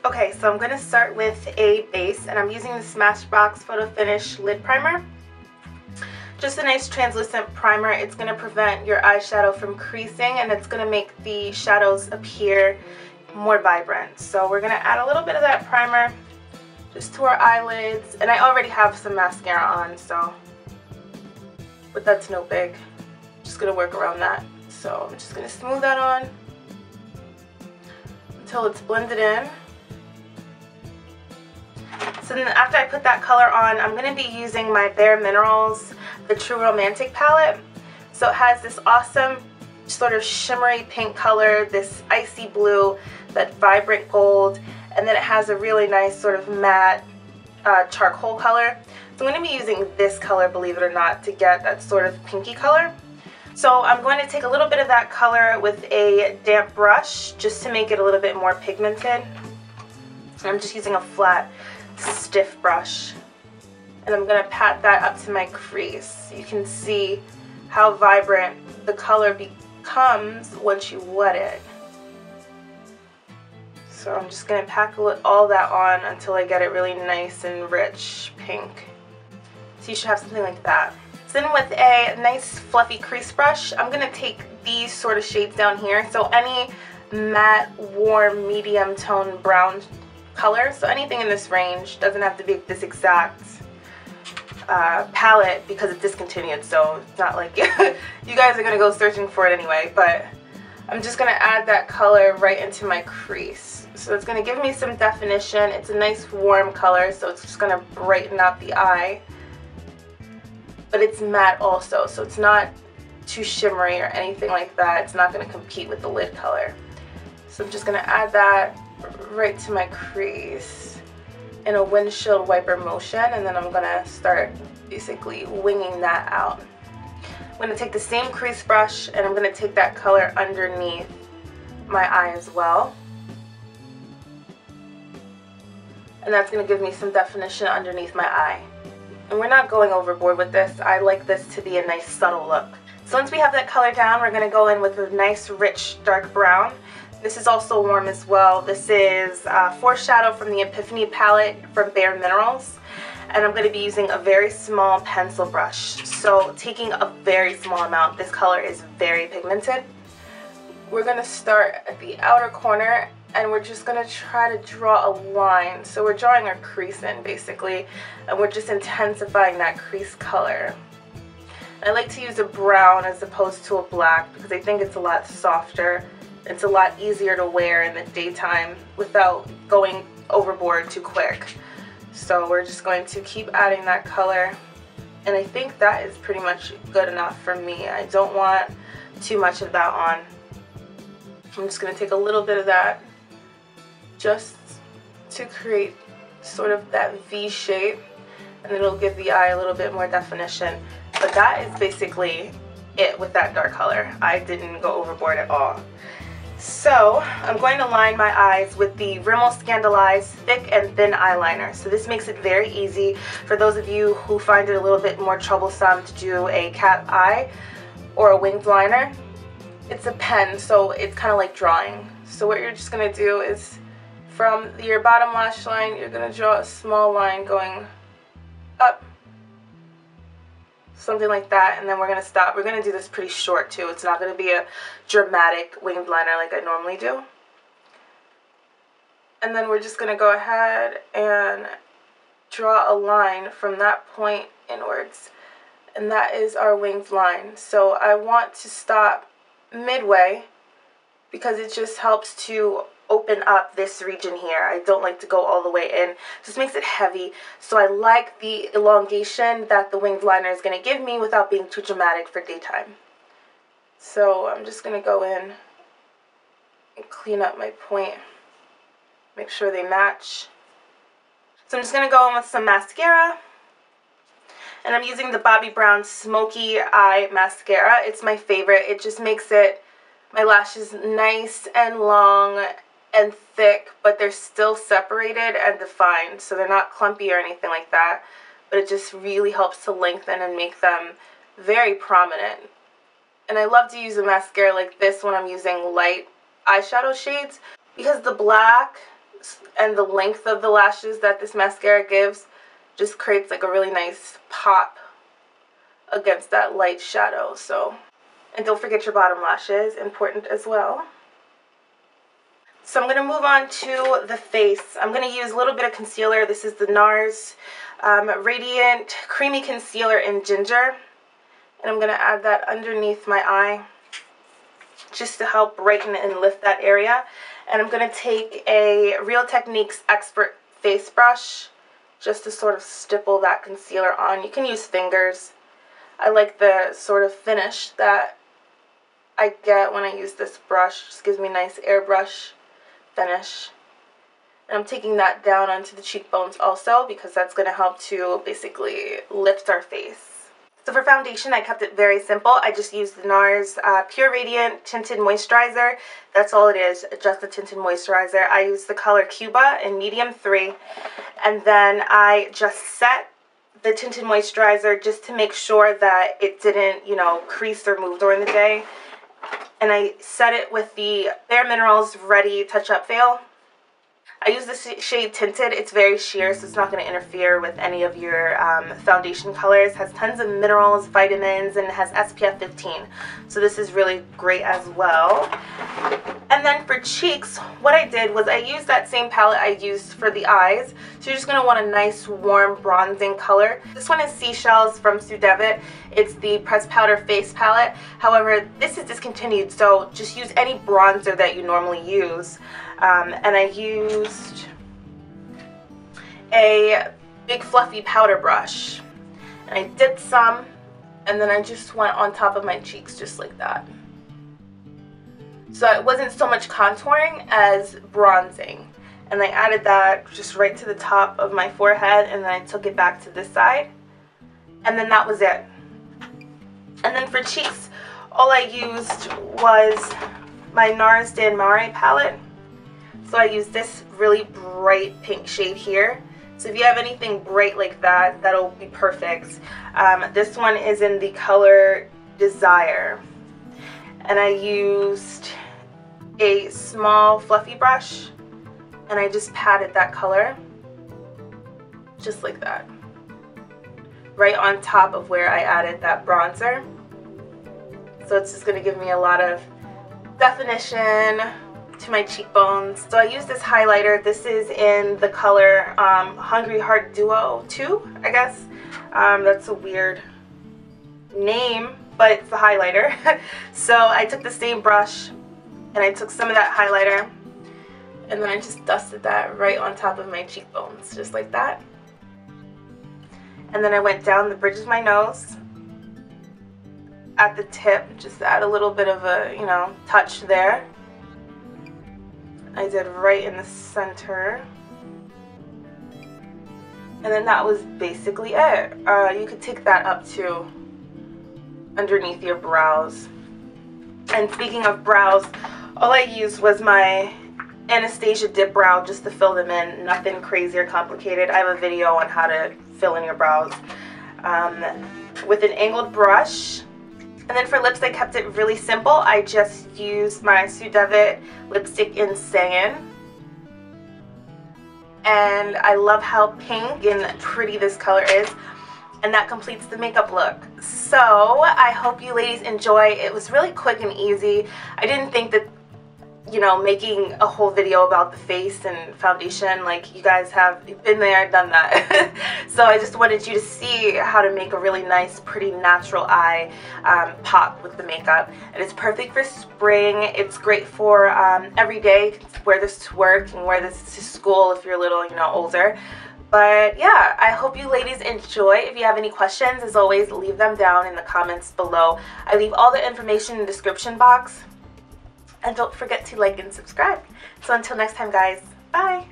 Okay, so I'm going to start with a base, and I'm using the Smashbox Photo Finish Lid Primer. Just a nice translucent primer. It's going to prevent your eyeshadow from creasing, and it's going to make the shadows appear more vibrant. So we're going to add a little bit of that primer just to our eyelids, and I already have some mascara on, so, but that's no big. Just going to work around that. So I'm just going to smooth that on until it's blended in. So then after I put that color on, I'm going to be using my Bare Minerals, the True Romantic palette. So it has this awesome sort of shimmery pink color, this icy blue, that vibrant gold, and then it has a really nice sort of matte charcoal color. So I'm going to be using this color, believe it or not, to get that sort of pinky color. So I'm going to take a little bit of that color with a damp brush just to make it a little bit more pigmented. I'm just using a flat, stiff brush, and I'm going to pat that up to my crease. You can see how vibrant the color becomes once you wet it. So I'm just going to pack all that on until I get it really nice and rich pink. So you should have something like that. So then with a nice fluffy crease brush, I'm going to take these sort of shades down here. So any matte, warm, medium tone brown color, so anything in this range, doesn't have to be this exact palette because it's discontinued, so it's not like you guys are going to go searching for it anyway, but I'm just going to add that color right into my crease. So it's going to give me some definition. It's a nice warm color, so it's just going to brighten up the eye, but it's matte also, so it's not too shimmery or anything like that. It's not going to compete with the lid color. So I'm just going to add that right to my crease in a windshield wiper motion, and then I'm going to start basically winging that out. I'm going to take the same crease brush and I'm going to take that color underneath my eye as well, and that's going to give me some definition underneath my eye. And we're not going overboard with this. I like this to be a nice subtle look. So once we have that color down, we're going to go in with a nice rich dark brown. This is also warm as well. This is Foreshadow from the Epiphany palette from Bare Minerals. And I'm going to be using a very small pencil brush. So taking a very small amount. This color is very pigmented. We're going to start at the outer corner and we're just going to try to draw a line. So we're drawing our crease in basically, and we're just intensifying that crease color. I like to use a brown as opposed to a black because I think it's a lot softer. It's a lot easier to wear in the daytime without going overboard too quick. So we're just going to keep adding that color, and I think that is pretty much good enough for me. I don't want too much of that on. I'm just going to take a little bit of that just to create sort of that V shape, and it'll give the eye a little bit more definition. But that is basically it with that dark color. I didn't go overboard at all. So I'm going to line my eyes with the Rimmel Scandaleyes Thick and Thin Eyeliner. So this makes it very easy for those of you who find it a little bit more troublesome to do a cat eye or a winged liner. It's a pen, so it's kind of like drawing. So what you're just going to do is from your bottom lash line, you're going to draw a small line going up, something like that, and then we're going to stop. We're going to do this pretty short too. It's not going to be a dramatic winged liner like I normally do. And then we're just going to go ahead and draw a line from that point inwards, and that is our winged line. So I want to stop midway because it just helps to open up this region here. I don't like to go all the way in. It just makes it heavy. So I like the elongation that the winged liner is going to give me without being too dramatic for daytime. So I'm just going to go in and clean up my point. Make sure they match. So I'm just going to go in with some mascara. And I'm using the Bobbi Brown Smoky Eye Mascara. It's my favorite. It just makes my lashes nice and long and thick, but they're still separated and defined, so they're not clumpy or anything like that, but it just really helps to lengthen and make them very prominent. And I love to use a mascara like this when I'm using light eyeshadow shades, because the black and the length of the lashes that this mascara gives just creates like a really nice pop against that light shadow. So, and don't forget your bottom lashes, important as well. So I'm going to move on to the face. I'm going to use a little bit of concealer. This is the NARS Radiant Creamy Concealer in Ginger. And I'm going to add that underneath my eye just to help brighten and lift that area. And I'm going to take a Real Techniques Expert face brush just to sort of stipple that concealer on. You can use fingers. I like the sort of finish that I get when I use this brush. It just gives me a nice airbrush finish. And I'm taking that down onto the cheekbones also, because that's going to help to basically lift our face. So for foundation, I kept it very simple. I just used the NARS Pure Radiant Tinted Moisturizer. That's all it is, just the tinted moisturizer. I used the color Cuba in medium 3. And then I just set the tinted moisturizer just to make sure that it didn't, you know, crease or move during the day. And I set it with the Bare Minerals Ready Touch Up Veil. I use the shade Tinted. It's very sheer, so it's not going to interfere with any of your foundation colors. It has tons of minerals, vitamins, and it has SPF 15. So this is really great as well. And then for cheeks, what I did was I used that same palette I used for the eyes. So you're just going to want a nice warm bronzing color. This one is Seashells from Sue Devitt. It's the Pressed Powder Face Palette. However, this is discontinued, so just use any bronzer that you normally use. And I used a big fluffy powder brush. And I dipped some, and then I just went on top of my cheeks just like that. So it wasn't so much contouring as bronzing. And I added that just right to the top of my forehead, and then I took it back to this side. And then that was it. And then for cheeks, all I used was my NARS Dan Mare palette. So I used this really bright pink shade here. So if you have anything bright like that, that'll be perfect. This one is in the color Desire. And I used a small fluffy brush, and I just patted that color just like that, right on top of where I added that bronzer. So it's just going to give me a lot of definition to my cheekbones. So I use this highlighter. This is in the color Hungry Heart Duo 2, I guess. That's a weird name, but it's the highlighter. So I took the same brush and I took some of that highlighter, and then I just dusted that right on top of my cheekbones, just like that. And then I went down the bridge of my nose at the tip, just add a little bit of a, you know, touch there. I did right in the center. And then that was basically it. You could take that up to underneath your brows. And speaking of brows, all I used was my Anastasia Dip Brow just to fill them in. Nothing crazy or complicated. I have a video on how to fill in your brows with an angled brush. And then for lips, I kept it really simple. I just used my Sue Devitt lipstick in Sand. And I love how pink and pretty this color is. And that completes the makeup look. So I hope you ladies enjoy. It was really quick and easy. I didn't think that, you know, making a whole video about the face and foundation, like, you guys have been there, done that. So I just wanted you to see how to make a really nice, pretty natural eye pop with the makeup. And it's perfect for spring. It's great for every day. You can wear this to work and wear this to school if you're a little, you know, older. But yeah, I hope you ladies enjoy. If you have any questions, as always, leave them down in the comments below. I leave all the information in the description box. And don't forget to like and subscribe. So until next time, guys, bye!